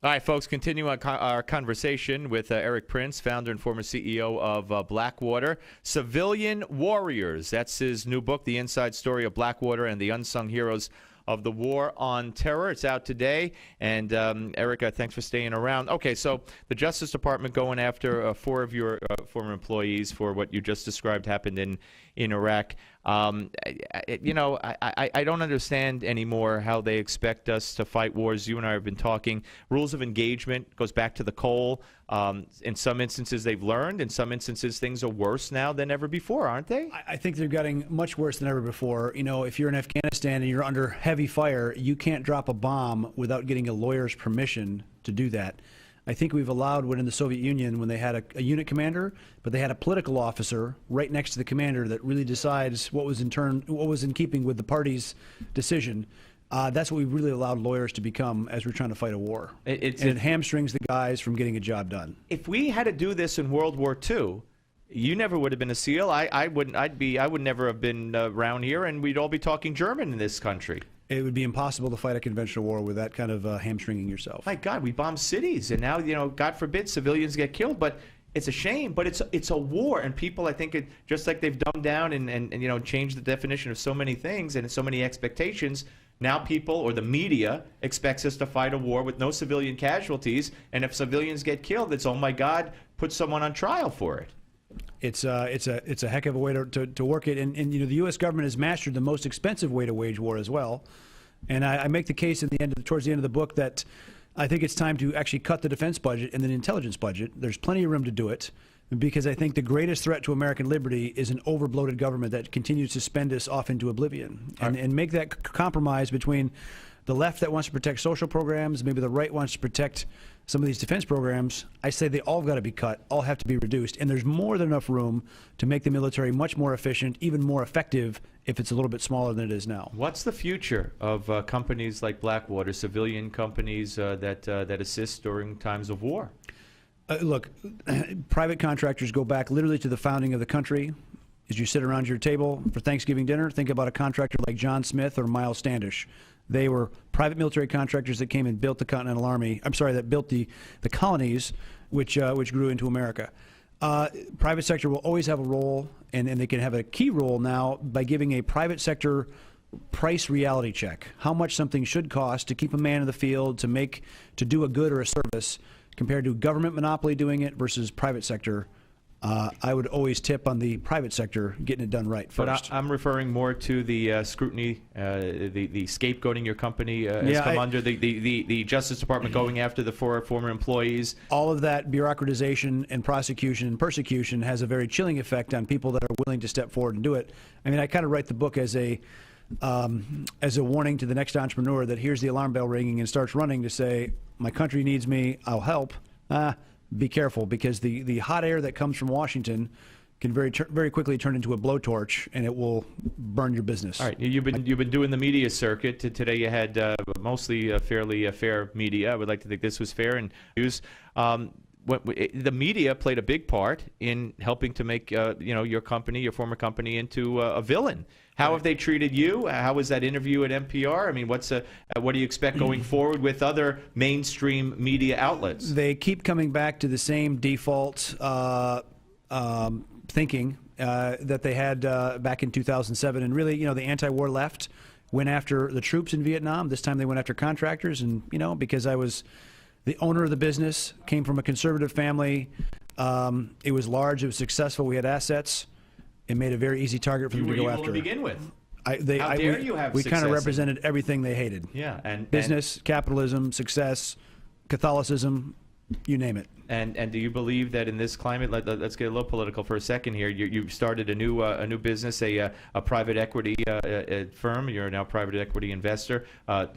All right, folks, continue our conversation with Erick Prince, founder and former CEO of Blackwater. Civilian Warriors. That's his new book, The Inside Story of Blackwater and the Unsung Heroes of the War on Terror. It's out today. And, Eric, thanks for staying around. Okay, so the Justice Department going after 4 of your former employees for what you just described happened in Iraq. You know, I don't understand anymore how they expect us to fight wars. You and I have been talking. Rules of engagement goes back to the coal. In some instances, they've learned. In some instances, things are worse now than ever before, aren't they? I think they're getting much worse than ever before. You know, if you're in Afghanistan and you're under heavy fire, you can't drop a bomb without getting a lawyer's permission to do that. I think we've allowed when in the Soviet Union, when they had a unit commander, but they had a political officer right next to the commander that really decides what was in keeping with the party's decision. That's what we really allowed lawyers to become as we're trying to fight a war. It hamstrings the guys from getting a job done. If we had to do this in World War II, you never would have been a SEAL. I would never have been around here, and we'd all be talking German in this country. It would be impossible to fight a conventional war with that kind of hamstringing yourself. My God, we bomb cities, and now, you know, God forbid, civilians get killed. But it's a shame. But it's a war, and people, I think, just like they've dumbed down and you know, changed the definition of so many things and so many expectations. Now people, or the media, expects us to fight a war with no civilian casualties, and if civilians get killed, it's, oh my God, put someone on trial for it. It's a heck of a way to work it, and you know, the U.S. government has mastered the most expensive way to wage war as well. And I make the case towards the end of the book that I think it's time to actually cut the defense budget and the intelligence budget. There's plenty of room to do it, because I think the greatest threat to American liberty is an overbloated government that continues to spend us off into oblivion, and make that compromise between the left that wants to protect social programs, maybe the right wants to protect some of these defense programs. I say they all got to be cut, all have to be reduced, and there's more than enough room to make the military much more efficient, even more effective if it's a little bit smaller than it is now. What's the future of companies like Blackwater, civilian companies that assist during times of war? Look, private contractors go back literally to the founding of the country. As you sit around your table for Thanksgiving dinner, think about a contractor like John Smith or Miles Standish. They were private military contractors that came and built the Continental Army. I'm sorry, that built the colonies, which grew into America. Private sector will always have a role, and they can have a key role now by giving a private sector price reality check. How much something should cost to keep a man in the field, to do a good or a service, compared to government monopoly doing it versus private sector. I would always tip on the private sector getting it done right first. But I'm referring more to the scrutiny, the scapegoating your company has come under, the Justice Department going after the 4 former employees. All of that bureaucratization and prosecution and persecution has a very chilling effect on people that are willing to step forward and do it. I mean, I kind of write the book as a warning to the next entrepreneur that hears the alarm bell ringing and starts running to say, my country needs me, I'll help. Be careful, because the hot air that comes from Washington can very quickly turn into a blowtorch, and it will burn your business. All right, you've been doing the media circuit. Today you had mostly fairly fair media. I would like to think this was fair and news. The media played a big part in helping to make you know, your company, your former company, into a villain. How have they treated you? How was that interview at NPR? I mean, what do you expect going forward with other mainstream media outlets? They keep coming back to the same default thinking that they had back in 2007. And really, you know, the anti-war left went after the troops in Vietnam. This time they went after contractors. And, you know, because I was the owner of the business, came from a conservative family. It was large. It was successful. We had assets. It made a very easy target for them to go after. To begin with. How dare you have success? We kind of represented everything they hated. Yeah, and business, capitalism, success, Catholicism, you name it. And do you believe that in this climate, let's get a little political for a second here. You started a new business, a private equity firm. You're now a private equity investor.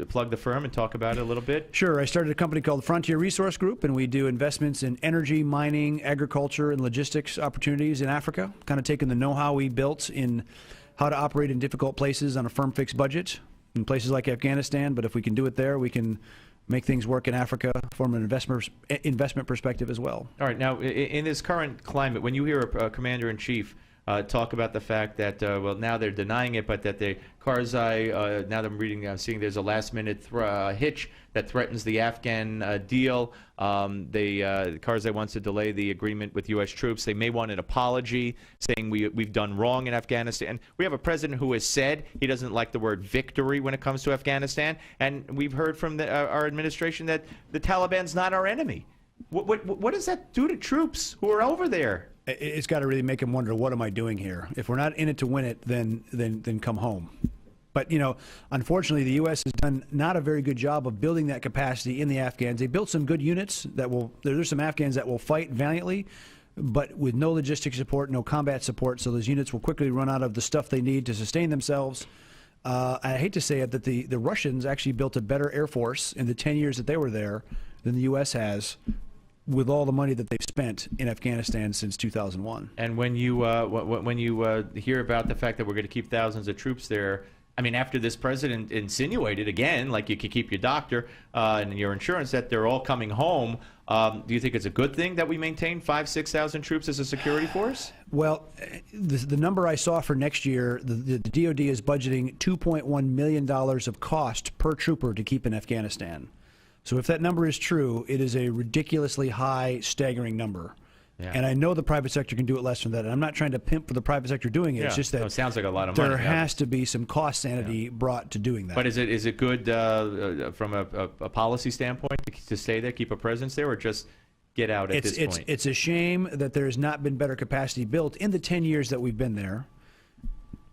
Plug the firm and talk about it a little bit. Sure. I started a company called Frontier Resource Group, and we do investments in energy, mining, agriculture, and logistics opportunities in Africa. Kind of taking the know-how we built in how to operate in difficult places on a firm fixed budget in places like Afghanistan. But if we can do it there, we can make things work in Africa from an investment perspective as well. All right. Now, in this current climate, when you hear a commander-in-chief talk about the fact that, well, now they're denying it, but that Karzai, now that I'm seeing there's a last-minute hitch that threatens the Afghan deal. Karzai wants to delay the agreement with U.S. troops. They may want an apology, saying we've done wrong in Afghanistan. We have a president who has said he doesn't like the word victory when it comes to Afghanistan, and we've heard from our administration that the Taliban's not our enemy. What does that do to troops who are over there? It's got to really make them wonder, what am I doing here? If we're not in it to win it, then come home. But, you know, unfortunately, the U.S. has done not a very good job of building that capacity in the Afghans. They built some good units there's some Afghans that will fight valiantly, but with no logistic support, no combat support, so those units will quickly run out of the stuff they need to sustain themselves. I hate to say it, that the Russians actually built a better Air Force in the 10 years that they were there than the U.S. has, with all the money that they've spent in Afghanistan since 2001. And when you hear about the fact that we're going to keep thousands of troops there, I mean, after this president insinuated again, like you could keep your doctor and your insurance, that they're all coming home, do you think it's a good thing that we maintain 5,000–6,000 troops as a security force? Well, the number I saw for next year, the DoD is budgeting $2.1 million of cost per trooper to keep in Afghanistan. So if that number is true, it is a ridiculously high, staggering number. Yeah. And I know the private sector can do it less than that. And I'm not trying to pimp for the private sector doing it. Yeah. It's just that it sounds like a lot of money. There has to be some cost sanity brought to doing that. But is it good from a policy standpoint to stay there, keep a presence there, or just get out at this point? It's a shame that there has not been better capacity built in the 10 years that we've been there.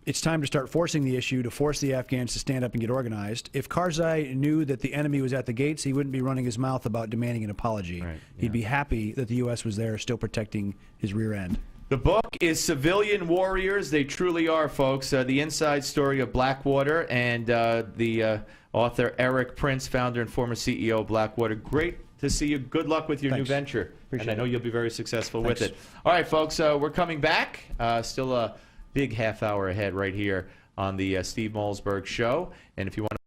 It's time to start forcing the issue, to force the Afghans to stand up and get organized. If Karzai knew that the enemy was at the gates, he wouldn't be running his mouth about demanding an apology. Right, yeah. He'd be happy that the U.S. was there, still protecting his rear end. The book is Civilian Warriors. They truly are, folks. The Inside Story of Blackwater, and the author Erick Prince, founder and former CEO of Blackwater. Great to see you. Good luck with your new venture. Appreciate and I know you'll be very successful with it. All right, folks, we're coming back. Still a big half hour ahead right here on the Steve Malzberg Show. And if you want to